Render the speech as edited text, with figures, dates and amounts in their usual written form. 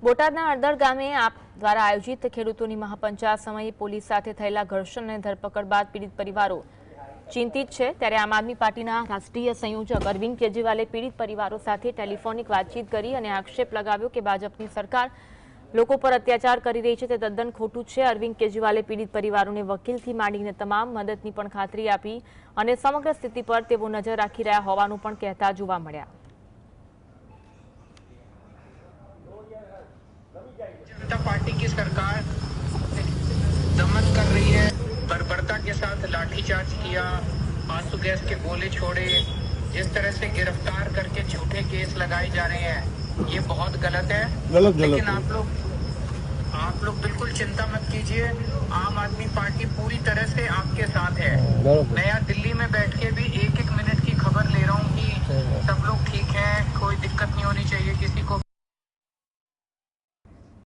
બોટાદના હળદર ગામે આપ દ્વારા આયોજિત ખેડૂતોની મહાપંચાયત સમયે પોલીસ સાથે થયેલા ઘર્ષણ અને ધરપકડ બાદ પીડિત પરિવારો ચિંતિત છે। ત્યારે આમ આદમી પાર્ટીના રાષ્ટ્રીય સંયોજક અરવિંદ કેજરીવાલે પીડિત પરિવારો સાથે ટેલિફોનિક વાતચીત કરી અને આક્ષેપ લગાવ્યો કે ભાજપની સરકાર લોકો પર અત્યાચાર કરી રહી છે, તે તદ્દન ખોટું છે। અરવિંદ કેજરીવાલે પીડિત પરિવારોને વકીલથી માંડીને તમામ મદદની પણ ખાતરી આપી અને સમગ્ર સ્થિતિ પર તેઓ નજર રાખી રહ્યા હોવાનું પણ કહેતા જોવા મળ્યા। जनता पार्टी की सरकार दमन कर रही है, बर्बरता के साथ लाठीचार्ज किया, आंसू गैस के गोले छोड़े, जिस तरह से गिरफ्तार करके झूठे केस लगाए जा रहे हैं, ये बहुत गलत है। लेकिन आप लोग बिल्कुल चिंता मत कीजिए, आम आदमी पार्टी पूरी तरह से आपके साथ है। मैं यहाँ दिल्ली में बैठ के भी एक एक मिनट की खबर ले रहा हूँ कि सब लोग ठीक हैं, कोई दिक्कत नहीं होनी चाहिए किसी को